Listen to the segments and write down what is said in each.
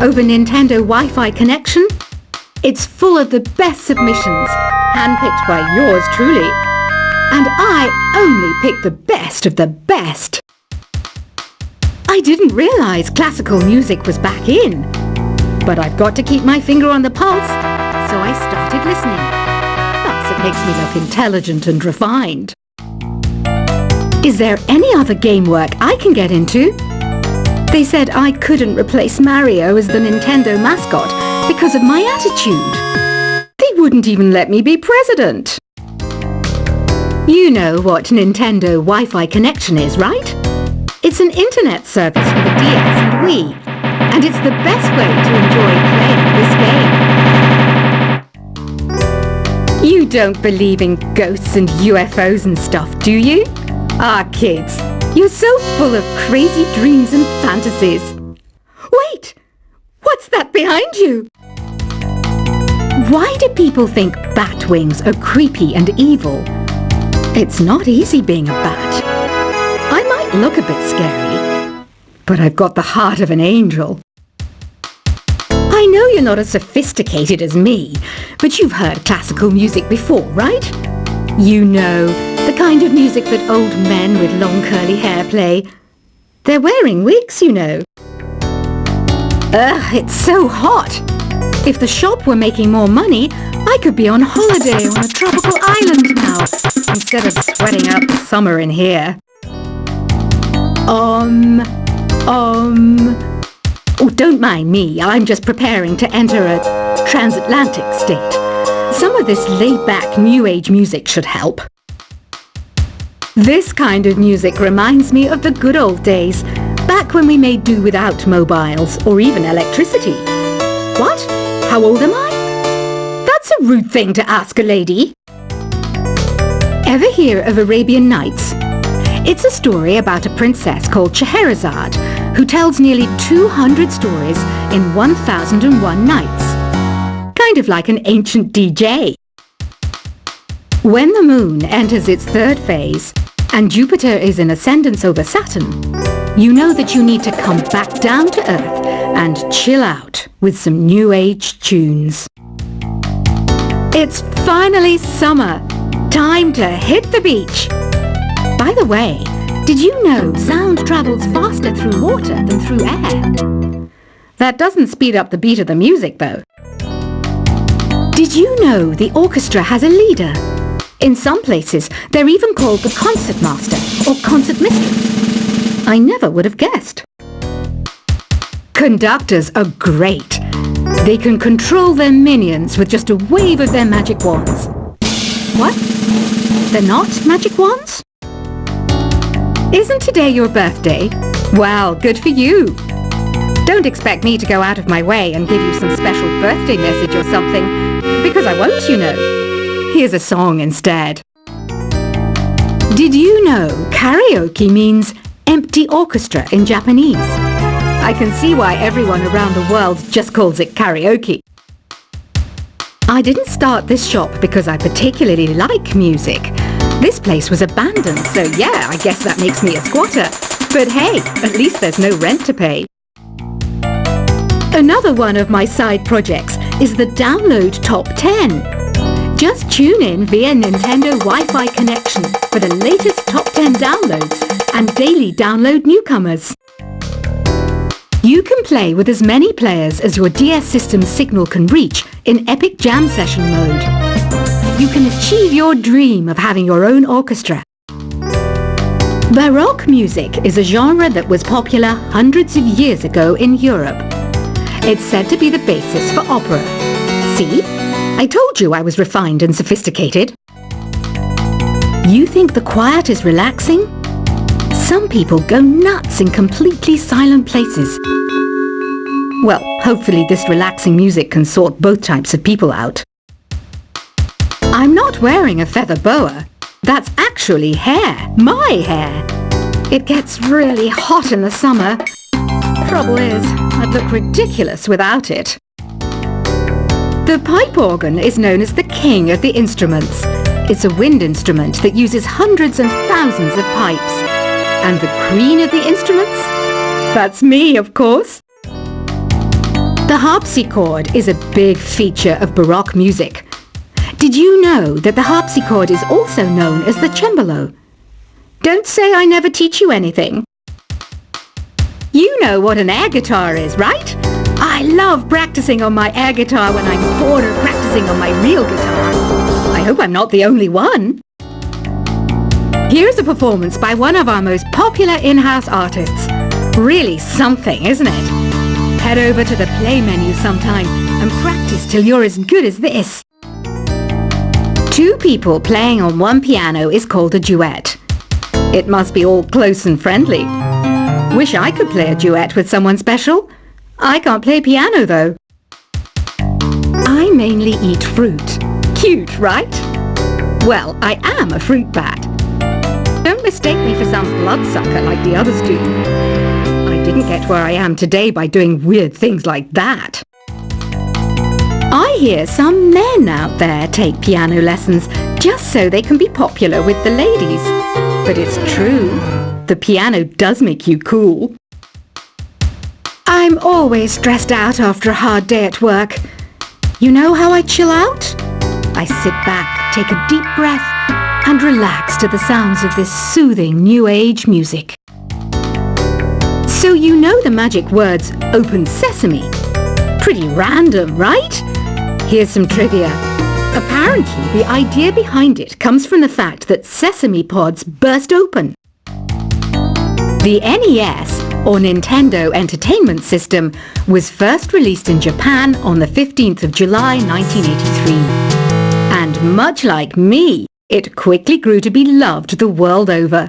over Nintendo Wi-Fi connection. It's full of the best submissions, handpicked by yours truly. And I only picked the best of the best. I didn't realize classical music was back in. But I've got to keep my finger on the pulse, so I started listening. Plus, it makes me look intelligent and refined. Is there any other game work I can get into? They said I couldn't replace Mario as the Nintendo mascot because of my attitude. They wouldn't even let me be president. You know what Nintendo Wi-Fi connection is, right? It's an internet service for the DS and Wii, and it's the best way to enjoy playing this game. You don't believe in ghosts and UFOs and stuff, do you? Ah, kids, you're so full of crazy dreams and fantasies. Wait! What's that behind you? Why do people think bat wings are creepy and evil? It's not easy being a bat. I might look a bit scary, but I've got the heart of an angel. I know you're not as sophisticated as me, but you've heard classical music before, right? You know, the kind of music that old men with long curly hair play. They're wearing wigs, you know. Ugh, it's so hot. If the shop were making more money, I could be on holiday on a tropical island now, instead of sweating out the summer in here. Oh, don't mind me. I'm just preparing to enter a transatlantic state. Some of this laid-back New Age music should help. This kind of music reminds me of the good old days, back when we made do without mobiles or even electricity. What? How old am I? That's a rude thing to ask a lady. Ever hear of Arabian Nights? It's a story about a princess called Scheherazade, who tells nearly 200 stories in 1001 nights. Kind of like an ancient DJ. When the moon enters its third phase, and Jupiter is in ascendance over Saturn, you know that you need to come back down to Earth and chill out with some New Age tunes. It's finally summer. Time to hit the beach. By the way, did you know sound travels faster through water than through air? That doesn't speed up the beat of the music, though. Did you know the orchestra has a leader? In some places, they're even called the concert master or concert mistress. I never would have guessed. Conductors are great. They can control their minions with just a wave of their magic wands. What? They're not magic wands? Isn't today your birthday? Well, good for you. Don't expect me to go out of my way and give you some special birthday message or something, because I won't, you know. Here's a song instead. Did you know karaoke means empty orchestra in Japanese? I can see why everyone around the world just calls it karaoke. I didn't start this shop because I particularly like music. This place was abandoned, so yeah, I guess that makes me a squatter. But hey, at least there's no rent to pay. Another one of my side projects is the Download Top 10. Just tune in via Nintendo Wi-Fi connection for the latest top 10 downloads and daily download newcomers. You can play with as many players as your DS system's signal can reach in Epic Jam Session mode. You can achieve your dream of having your own orchestra. Baroque music is a genre that was popular hundreds of years ago in Europe. It's said to be the basis for opera. See? I told you I was refined and sophisticated. You think the quiet is relaxing? Some people go nuts in completely silent places. Well, hopefully this relaxing music can sort both types of people out. I'm not wearing a feather boa. That's actually hair. My hair. It gets really hot in the summer. Trouble is, I'd look ridiculous without it. The pipe organ is known as the king of the instruments. It's a wind instrument that uses hundreds and thousands of pipes. And the queen of the instruments? That's me, of course. The harpsichord is a big feature of Baroque music. Did you know that the harpsichord is also known as the cembalo? Don't say I never teach you anything. You know what an air guitar is, right? I love practicing on my air guitar when I'm bored of practicing on my real guitar. I hope I'm not the only one. Here's a performance by one of our most popular in-house artists. Really something, isn't it? Head over to the play menu sometime and practice till you're as good as this. Two people playing on one piano is called a duet. It must be all close and friendly. Wish I could play a duet with someone special. I can't play piano though. I mainly eat fruit. Cute, right? Well, I am a fruit bat. Don't mistake me for some bloodsucker like the others do. I didn't get where I am today by doing weird things like that. I hear some men out there take piano lessons just so they can be popular with the ladies. But it's true, the piano does make you cool. I'm always stressed out after a hard day at work. You know how I chill out? I sit back, take a deep breath, and relax to the sounds of this soothing new age music. So you know the magic words "Open Sesame"? Pretty random, right? Here's some trivia. Apparently, the idea behind it comes from the fact that sesame pods burst open. The NES, or Nintendo Entertainment System, was first released in Japan on the 15th of July 1983. And much like me, it quickly grew to be loved the world over.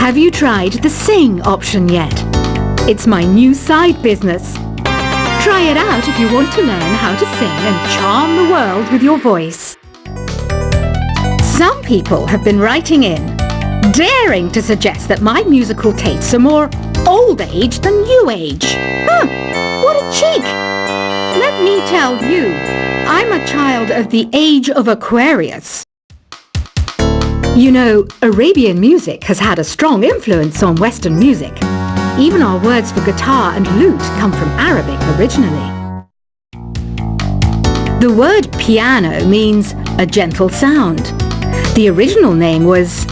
Have you tried the Sing option yet? It's my new side business. Try it out if you want to learn how to sing and charm the world with your voice. Some people have been writing in, daring to suggest that my musical tastes are more old age than new age. Huh, what a cheek! Let me tell you, I'm a child of the age of Aquarius. You know, Arabian music has had a strong influence on Western music. Even our words for guitar and lute come from Arabic originally. The word piano means a gentle sound. The original name was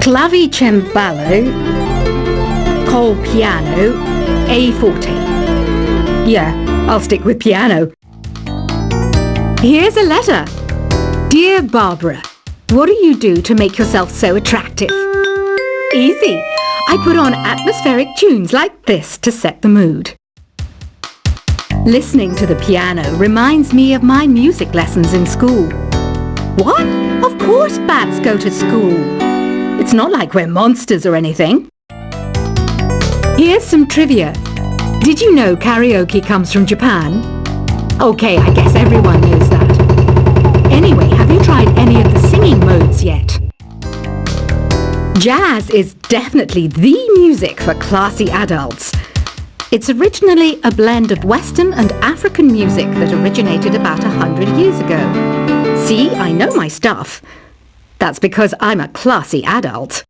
clavicembalo col piano a forte. Yeah, I'll stick with piano. Here's a letter. Dear Barbara, what do you do to make yourself so attractive? Easy. I put on atmospheric tunes like this to set the mood. Listening to the piano reminds me of my music lessons in school. What? Of course bats go to school. It's not like we're monsters or anything. Here's some trivia. Did you know karaoke comes from Japan? Okay, I guess everyone knows that. Anyway, have you tried any of the singing modes yet? Jazz is definitely the music for classy adults. It's originally a blend of Western and African music that originated about 100 years ago. See, I know my stuff. That's because I'm a classy adult.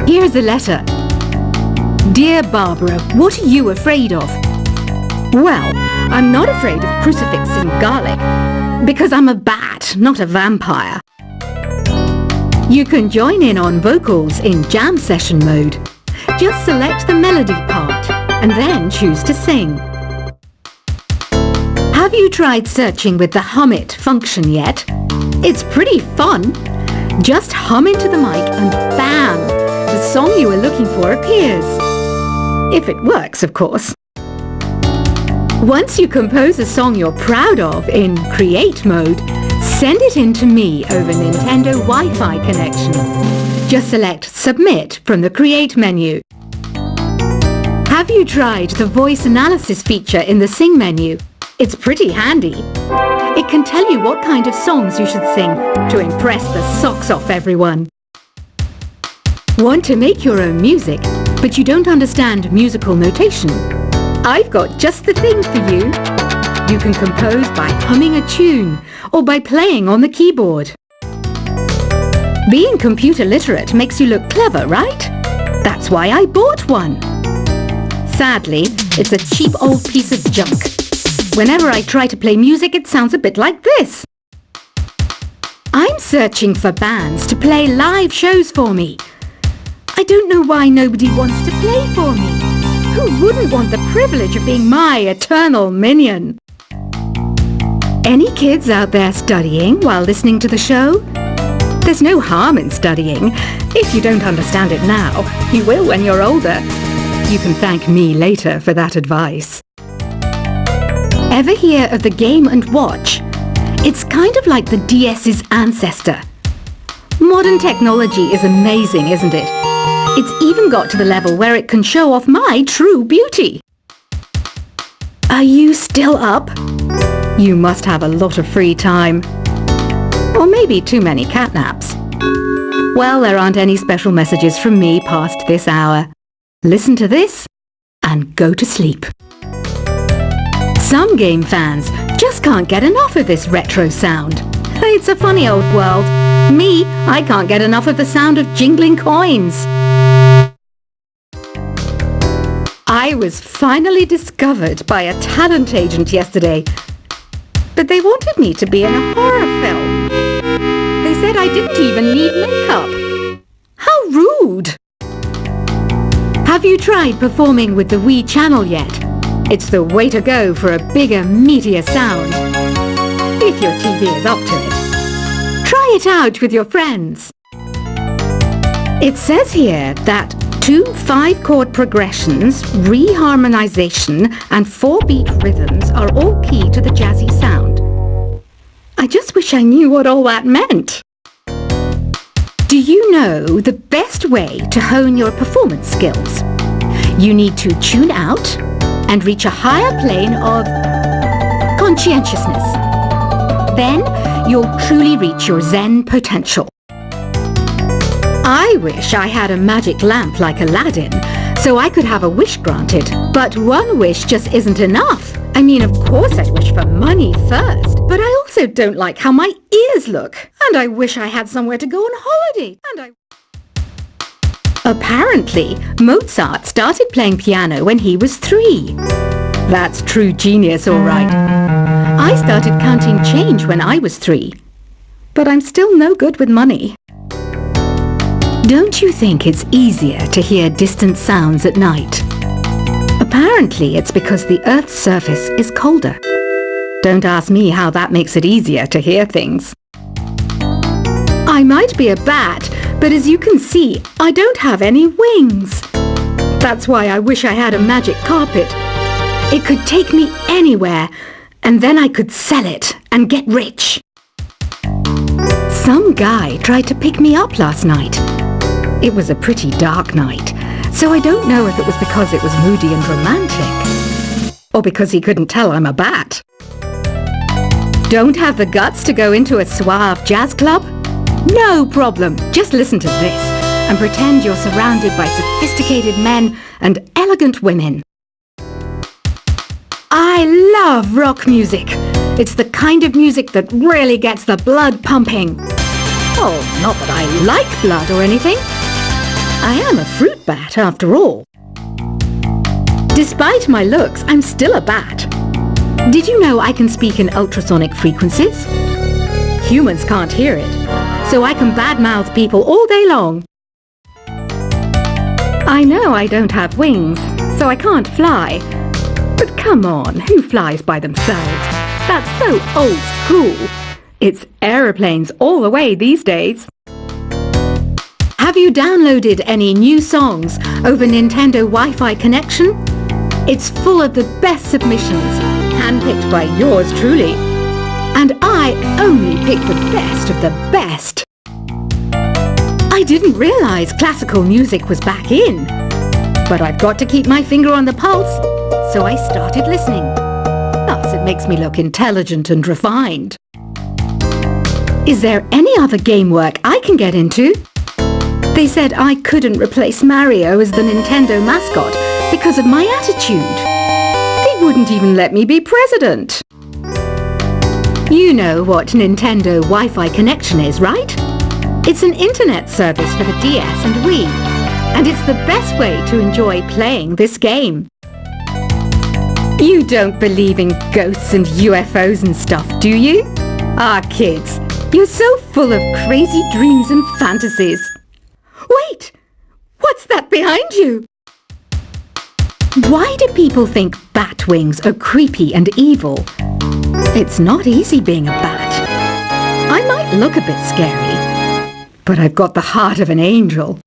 Here's a letter. Dear Barbara, what are you afraid of? Well, I'm not afraid of crucifix and garlic, because I'm a bat, not a vampire. You can join in on vocals in jam session mode. Just select the melody part and then choose to sing. Have you tried searching with the Hum It function yet? It's pretty fun. Just hum into the mic and bam! The song you were looking for appears. If it works, of course. Once you compose a song you're proud of in Create mode, send it in to me over Nintendo Wi-Fi connection. Just select Submit from the Create menu. Have you tried the voice analysis feature in the Sing menu? It's pretty handy. It can tell you what kind of songs you should sing to impress the socks off everyone. Want to make your own music, but you don't understand musical notation? I've got just the thing for you. You can compose by humming a tune or by playing on the keyboard. Being computer literate makes you look clever, right? That's why I bought one. Sadly, it's a cheap old piece of junk. Whenever I try to play music, it sounds a bit like this. I'm searching for bands to play live shows for me. I don't know why nobody wants to play for me. Who wouldn't want the privilege of being my eternal minion? Any kids out there studying while listening to the show? There's no harm in studying. If you don't understand it now, you will when you're older. You can thank me later for that advice. Ever hear of the Game & Watch? It's kind of like the DS's ancestor. Modern technology is amazing, isn't it? It's even got to the level where it can show off my true beauty. Are you still up? You must have a lot of free time. Or maybe too many catnaps. Well, there aren't any special messages from me past this hour. Listen to this and go to sleep. Some game fans just can't get enough of this retro sound. It's a funny old world. Me, I can't get enough of the sound of jingling coins. I was finally discovered by a talent agent yesterday. But they wanted me to be in a horror film. They said I didn't even need makeup. How rude! Have you tried performing with the Wii channel yet? It's the way to go for a bigger, meatier sound. If your TV is up to it. Try it out with your friends. It says here that 2 5-chord progressions, reharmonization and 4-beat rhythms are all key to the jazzy sound. I just wish I knew what all that meant. Do you know the best way to hone your performance skills? You need to tune out and reach a higher plane of conscientiousness. Then you'll truly reach your Zen potential. I wish I had a magic lamp like Aladdin, so I could have a wish granted. But one wish just isn't enough. I mean, of course I'd wish for money first, but I also don't like how my ears look. And I wish I had somewhere to go on holiday. Apparently, Mozart started playing piano when he was 3. That's true genius, all right. I started counting change when I was 3. But I'm still no good with money. Don't you think it's easier to hear distant sounds at night? Apparently, it's because the Earth's surface is colder. Don't ask me how that makes it easier to hear things. I might be a bat, but as you can see, I don't have any wings. That's why I wish I had a magic carpet. It could take me anywhere, and then I could sell it and get rich. Some guy tried to pick me up last night. It was a pretty dark night, so I don't know if it was because it was moody and romantic, or because he couldn't tell I'm a bat. Don't have the guts to go into a suave jazz club? No problem, just listen to this and pretend you're surrounded by sophisticated men and elegant women. I love rock music. It's the kind of music that really gets the blood pumping. Oh, not that I like blood or anything. I am a fruit bat, after all. Despite my looks, I'm still a bat. Did you know I can speak in ultrasonic frequencies? Humans can't hear it, so I can badmouth people all day long. I know I don't have wings, so I can't fly. But come on, who flies by themselves? That's so old school. It's aeroplanes all the way these days. Have you downloaded any new songs over Nintendo Wi-Fi connection? It's full of the best submissions, handpicked by yours truly. And I only pick the best of the best. I didn't realize classical music was back in. But I've got to keep my finger on the pulse, so I started listening. Thus, it makes me look intelligent and refined. Is there any other game work I can get into? They said I couldn't replace Mario as the Nintendo mascot because of my attitude. They wouldn't even let me be president. You know what Nintendo Wi-Fi connection is, right? It's an internet service for the DS and Wii, and it's the best way to enjoy playing this game. You don't believe in ghosts and UFOs and stuff, do you? Ah, kids, you're so full of crazy dreams and fantasies. Wait! What's that behind you? Why do people think bat wings are creepy and evil? It's not easy being a bat. I might look a bit scary, but I've got the heart of an angel.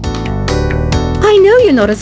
I know you're not as